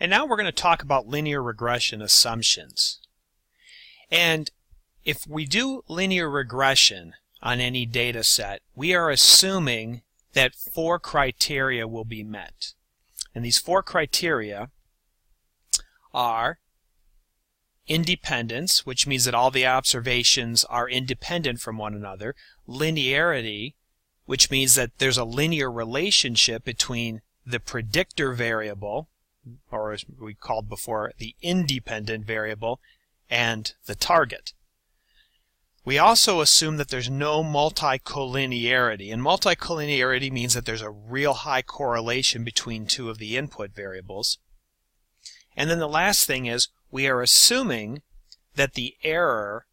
And now we're going to talk about linear regression assumptions. And if we do linear regression on any data set, we are assuming that 4 criteria will be met. And these 4 criteria are independence, which means that all the observations are independent from one another; linearity, which means that there's a linear relationship between the predictor variable, or as we called before, the independent variable, and the target. We also assume that there's no multicollinearity, and multicollinearity means that there's a real high correlation between 2 of the input variables. And then the last thing is we are assuming that the error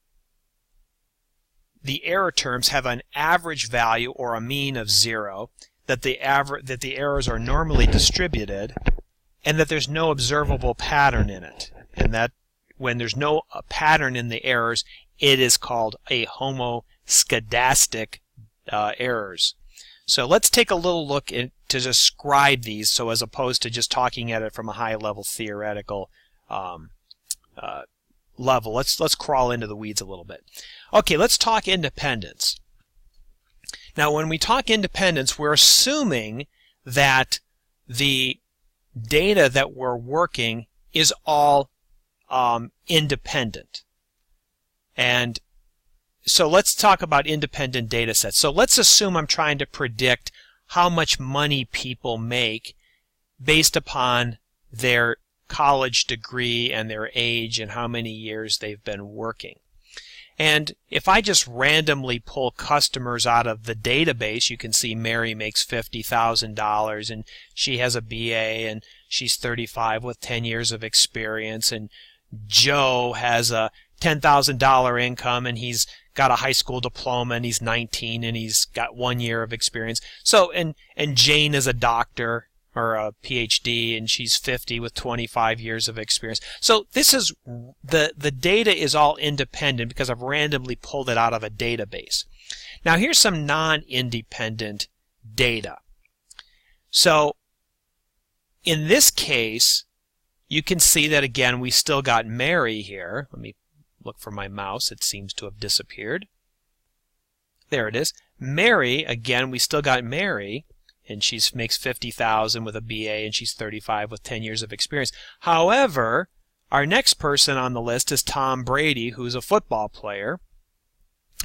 terms have an average value or a mean of 0, that the errors are normally distributed, and that there's no observable pattern in it. And that when there's no pattern in the errors, it is called a homoscedastic errors. So let's take a little look to describe these, so as opposed to just talking at it from a high-level theoretical level. Let's crawl into the weeds a little bit. Okay, let's talk independence. Now, when we talk independence, we're assuming that the data that we're working is all independent. And so let's talk about independent data sets. So let's assume I'm trying to predict how much money people make based upon their college degree and their age and how many years they've been working. And if I just randomly pull customers out of the database, you can see Mary makes $50,000 and she has a BA and she's 35 with 10 years of experience, and Joe has a $10,000 income and he's got a high school diploma and he's 19 and he's got 1 year of experience. So and Jane is a doctor or a PhD and she's 50 with 25 years of experience. So this is the data is all independent because I've randomly pulled it out of a database. Now here's some non-independent data. So in this case, you can see that again we still got Mary here. Let me look for my mouse. It seems to have disappeared. There it is. Mary, again, we still got Mary, and she makes $50,000 with a BA, and she's 35 with 10 years of experience. However, our next person on the list is Tom Brady, who's a football player.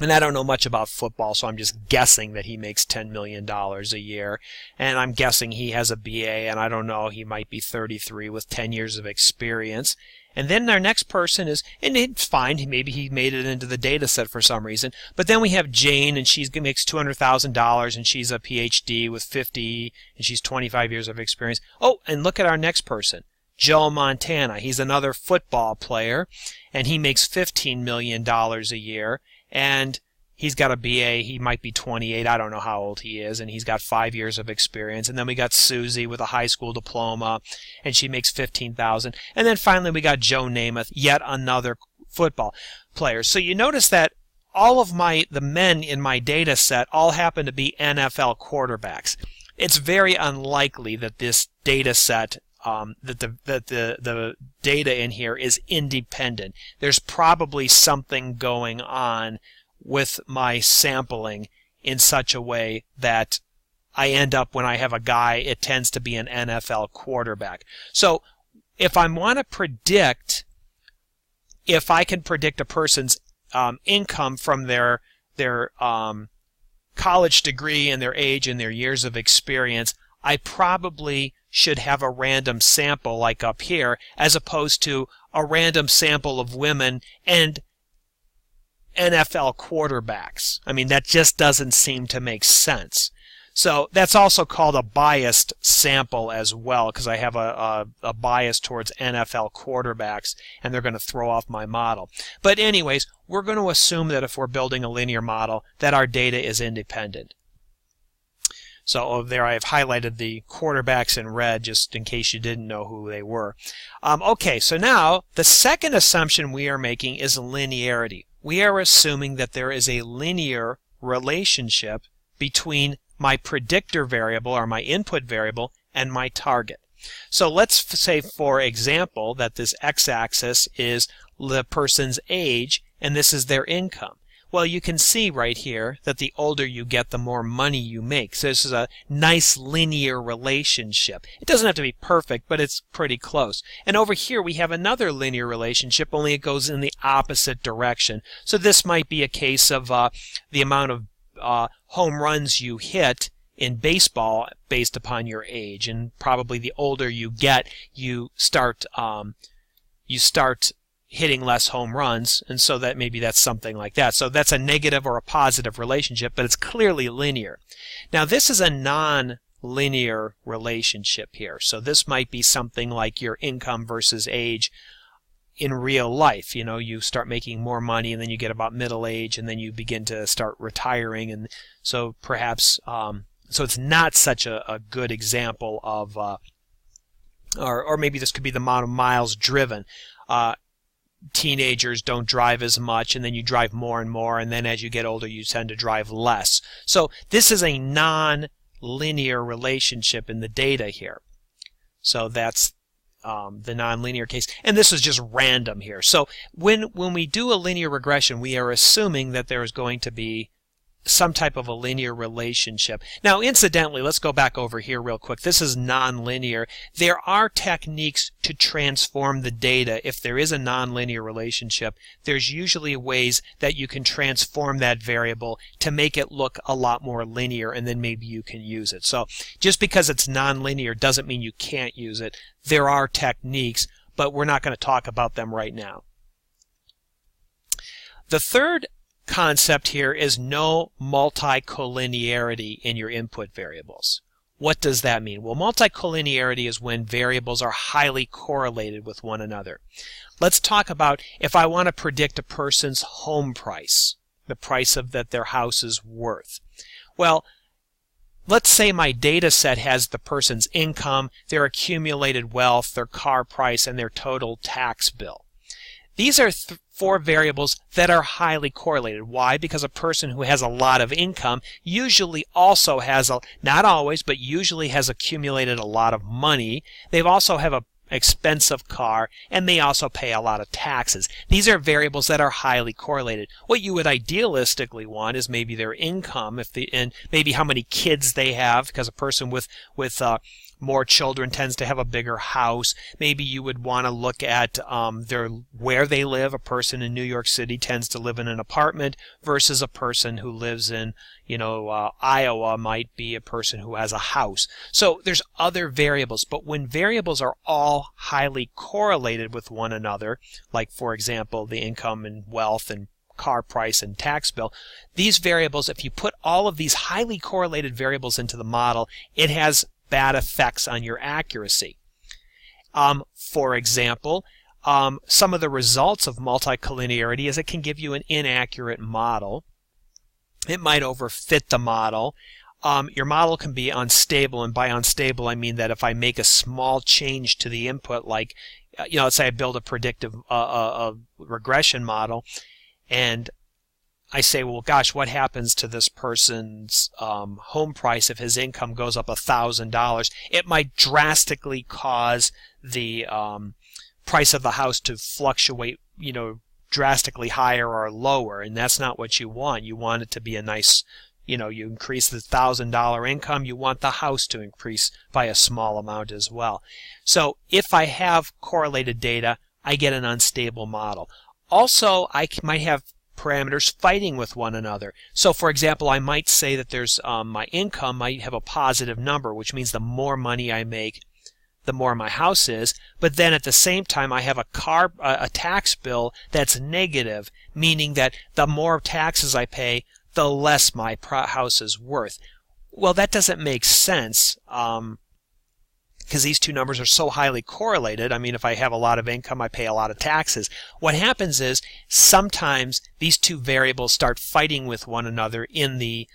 And I don't know much about football, so I'm just guessing that he makes $10 million a year. And I'm guessing he has a BA, and I don't know, he might be 33 with 10 years of experience. And then our next person is, and it's fine, maybe he made it into the data set for some reason. But then we have Jane, and she makes $200,000, and she's a PhD with 50, and she's 25 years of experience. Oh, and look at our next person, Joe Montana. He's another football player, and he makes $15 million a year. And he's got a BA, he might be 28, I don't know how old he is, and he's got 5 years of experience. And then we got Susie with a high school diploma, and she makes $15,000. And then finally we got Joe Namath, yet another football player. So you notice that all of the men in my data set all happen to be NFL quarterbacks. It's very unlikely that this data set that the data in here is independent. There's probably something going on with my sampling in such a way that I end up, when I have a guy, it tends to be an NFL quarterback. So if I want to predict, if I can predict a person's income from their college degree and their age and their years of experience, I probably should have a random sample like up here, as opposed to a random sample of women and NFL quarterbacks. I mean, that just doesn't seem to make sense. So that's also called a biased sample as well, because I have a bias towards NFL quarterbacks, and they're going to throw off my model. But anyways, we're going to assume that if we're building a linear model, that our data is independent. So there I have highlighted the quarterbacks in red just in case you didn't know who they were. Okay, so now the second assumption we are making is linearity. We are assuming that there is a linear relationship between my predictor variable or my input variable and my target. So let's say, for example, that this x-axis is the person's age and this is their income. Well, you can see right here that the older you get, the more money you make. So this is a nice linear relationship. It doesn't have to be perfect, but it's pretty close. And over here we have another linear relationship, only it goes in the opposite direction. So this might be a case of the amount of home runs you hit in baseball based upon your age. And probably the older you get, you start hitting less home runs, and so that maybe that's something like that. So that's a negative or a positive relationship, but it's clearly linear. Now this is a non-linear relationship here. So this might be something like your income versus age in real life. You know, you start making more money and then you get about middle age and then you begin to start retiring, and so perhaps so it's not such a good example of or maybe this could be the amount of miles driven. Teenagers don't drive as much, and then you drive more and more, and then as you get older you tend to drive less. So this is a non-linear relationship in the data here. So that's the non-linear case, and this is just random here. So when we do a linear regression, we are assuming that there is going to be some type of a linear relationship. Now, incidentally, let's go back over here real quick. This is nonlinear. There are techniques to transform the data. If there is a nonlinear relationship, there's usually ways that you can transform that variable to make it look a lot more linear, and then maybe you can use it. So just because it's nonlinear doesn't mean you can't use it. There are techniques, but we're not going to talk about them right now. The third concept here is no multicollinearity in your input variables. What does that mean? Well, multicollinearity is when variables are highly correlated with one another. Let's talk about if I want to predict a person's home price, the price of that their house is worth. Well, let's say my data set has the person's income, their accumulated wealth, their car price, and their total tax bill. These are four variables that are highly correlated. Why? Because a person who has a lot of income usually also has, not always, but usually has accumulated a lot of money. They also have an expensive car, and they also pay a lot of taxes. These are variables that are highly correlated. What you would idealistically want is maybe their income, and maybe how many kids they have, because a person with more children tends to have a bigger house. Maybe you would want to look at where they live. A person in New York City tends to live in an apartment versus a person who lives in, Iowa might be a person who has a house. So there's other variables, but when variables are all highly correlated with one another, like for example the income and wealth and car price and tax bill, these variables, if you put all of these highly correlated variables into the model, it has bad effects on your accuracy. For example, some of the results of multicollinearity is it can give you an inaccurate model. It might overfit the model. Your model can be unstable, and by unstable I mean that if I make a small change to the input, like let's say I build a predictive regression model, and I say, well, gosh, what happens to this person's home price if his income goes up $1,000? It might drastically cause the price of the house to fluctuate, drastically higher or lower, and that's not what you want. You want it to be a nice, you increase the $1,000 income, you want the house to increase by a small amount as well. So if I have correlated data, I get an unstable model. Also, I might have parameters fighting with one another. So for example, I might say that there's my income might have a positive number, which means the more money I make, the more my house is, but then at the same time I have a tax bill that's negative, meaning that the more taxes I pay, the less my house is worth. Well, that doesn't make sense, because these two numbers are so highly correlated. I mean, if I have a lot of income, I pay a lot of taxes. What happens is sometimes these two variables start fighting with one another in the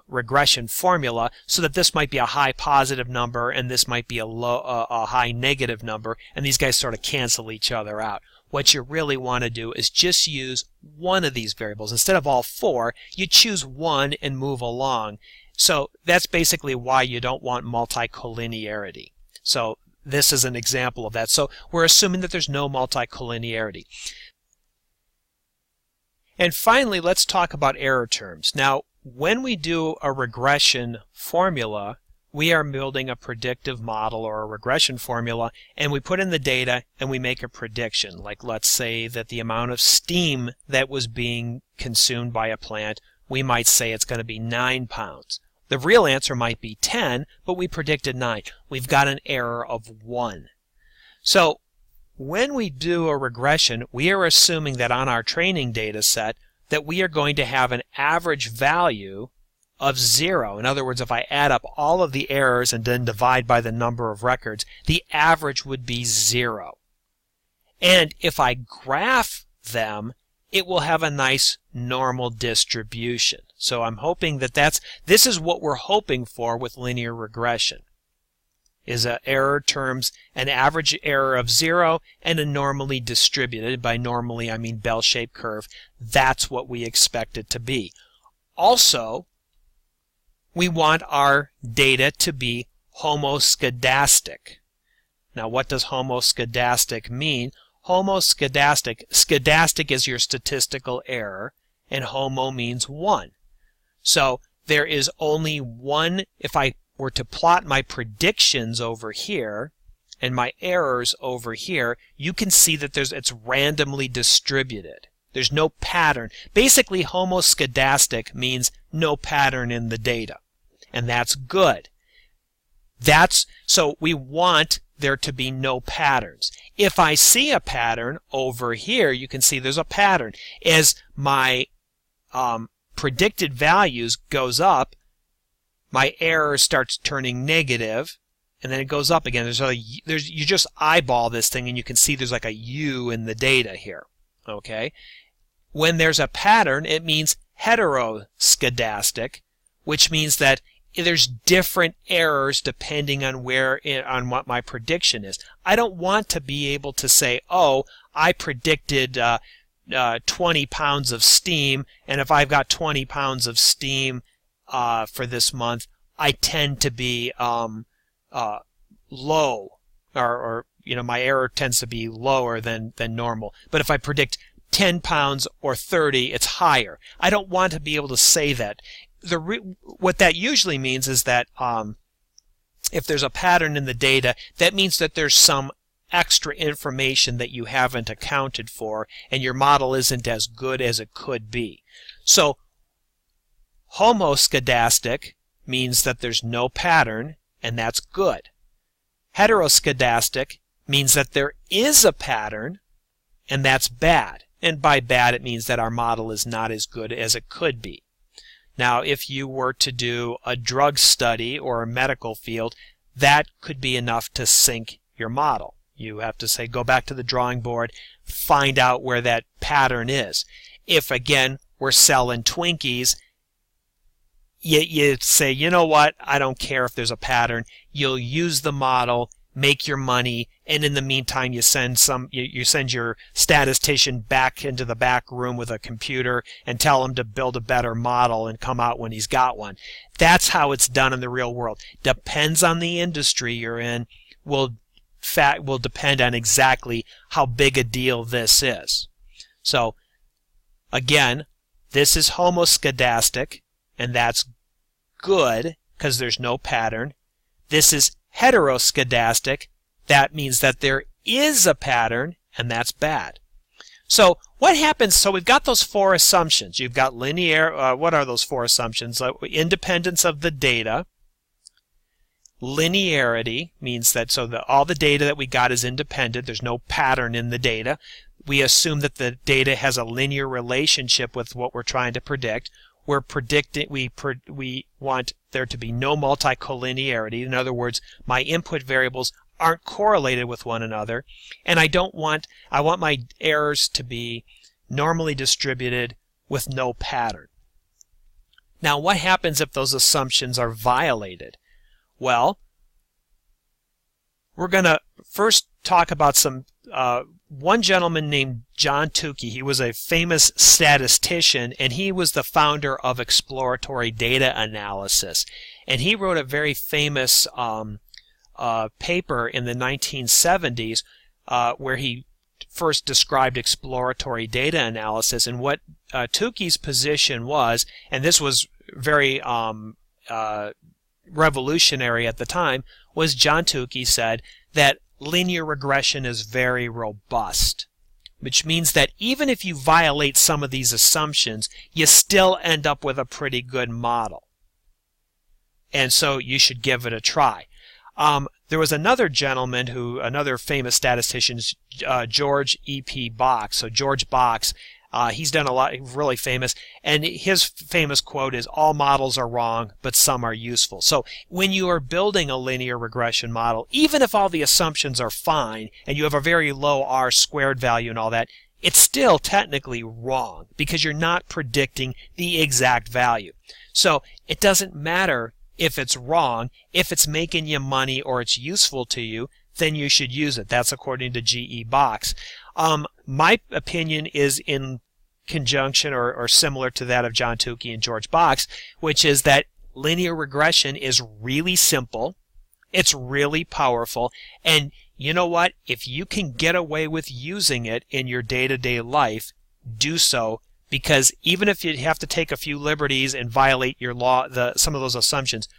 regression formula, so that this might be a high positive number and this might be a high negative number, and these guys sort of cancel each other out. What you really want to do is just use one of these variables. Instead of all four, you choose one and move along. So that's basically why you don't want multicollinearity. So this is an example of that. So we're assuming that there's no multicollinearity. And finally, let's talk about error terms. Now, when we do a regression formula, we are building a predictive model or a regression formula, and we put in the data and we make a prediction. Like, let's say that the amount of steam that was being consumed by a plant, we might say it's going to be 9 pounds. The real answer might be 10, but we predicted 9. We've got an error of 1. So when we do a regression, we are assuming that on our training data set that we are going to have an average value of 0. In other words, if I add up all of the errors and then divide by the number of records, the average would be 0. And if I graph them, it will have a nice normal distribution. So I'm hoping that this is what we're hoping for with linear regression, is a error terms, an average error of 0 and a normally distributed, by normally I mean bell-shaped curve. That's what we expect it to be. Also, we want our data to be homoscedastic. Now, what does homoscedastic mean? Skedastic is your statistical error, and homo means 1. So there is only one. If I were to plot my predictions over here and my errors over here, you can see that it's randomly distributed. There's no pattern. Basically, homoscedastic means no pattern in the data, and that's good. So we want there to be no patterns. If I see a pattern over here, you can see there's a pattern. As my predicted values goes up, my error starts turning negative, and then it goes up again. You just eyeball this thing, and you can see there's like a U in the data here. Okay? When there's a pattern, it means heteroscedastic, which means that there's different errors depending on on what my prediction is. I don't want to be able to say, oh, I predicted 20 pounds of steam, and if I've got 20 pounds of steam for this month, I tend to be low, or my error tends to be lower than normal. But if I predict 10 pounds or 30, it's higher. I don't want to be able to say that. What that usually means is that if there's a pattern in the data, that means that there's some extra information that you haven't accounted for, and your model isn't as good as it could be. So homoscedastic means that there's no pattern, and that's good. Heteroscedastic means that there is a pattern, and that's bad. And by bad, it means that our model is not as good as it could be. Now, if you were to do a drug study or a medical field, that could be enough to sink your model. You have to say, go back to the drawing board, find out where that pattern is. If, again, we're selling Twinkies, you say, you know what, I don't care if there's a pattern. You'll use the model, make your money, and in the meantime you send your statistician back into the back room with a computer and tell him to build a better model and come out when he's got one. That's how it's done in the real world. Depends on the industry you're in, will depend on exactly how big a deal this is. So again, this is homoscedastic, and that's good because there's no pattern. This is heteroscedastic. That means that there is a pattern, and that's bad. So what happens? So we've got those 4 assumptions. You've got linear. What are those 4 assumptions? Independence of the data. Linearity means that all the data that we got is independent. There's no pattern in the data. We assume that the data has a linear relationship with what we're trying to predict. We're predicting. We want there to be no multicollinearity. In other words, my input variables aren't correlated with one another, and I want my errors to be normally distributed with no pattern. Now, what happens if those assumptions are violated? Well, we're going to first talk about one gentleman named John Tukey. He was a famous statistician, and he was the founder of exploratory data analysis. And he wrote a very famous paper in the 1970s where he first described exploratory data analysis. And what Tukey's position was, and this was very revolutionary at the time, was John Tukey said that linear regression is very robust, which means that even if you violate some of these assumptions, you still end up with a pretty good model. And so you should give it a try. There was another gentleman another famous statistician, George E.P. Box. So George Box, he's done a lot, really famous, and his famous quote is, "All models are wrong, but some are useful." So when you are building a linear regression model, even if all the assumptions are fine and you have a very low R-squared value and all that, it's still technically wrong because you're not predicting the exact value. So it doesn't matter if it's wrong. If it's making you money or it's useful to you, then you should use it. That's according to G.E. Box. My opinion is in conjunction or similar to that of John Tukey and George Box, which is that linear regression is really simple, it's really powerful, and you know what? If you can get away with using it in your day-to-day life, do so, because even if you have to take a few liberties and violate your law, some of those assumptions,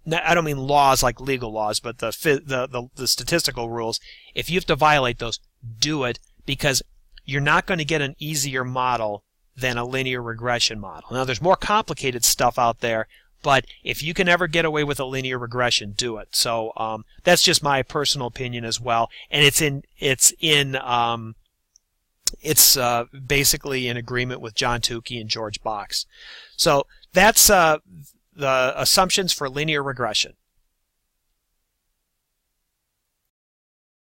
I don't mean laws like legal laws, but the statistical rules, if you have to violate those, do it, because you're not going to get an easier model than a linear regression model. Now, there's more complicated stuff out there, but if you can ever get away with a linear regression, do it. So that's just my personal opinion as well, and it's basically in agreement with John Tukey and George Box. So that's the assumptions for linear regression.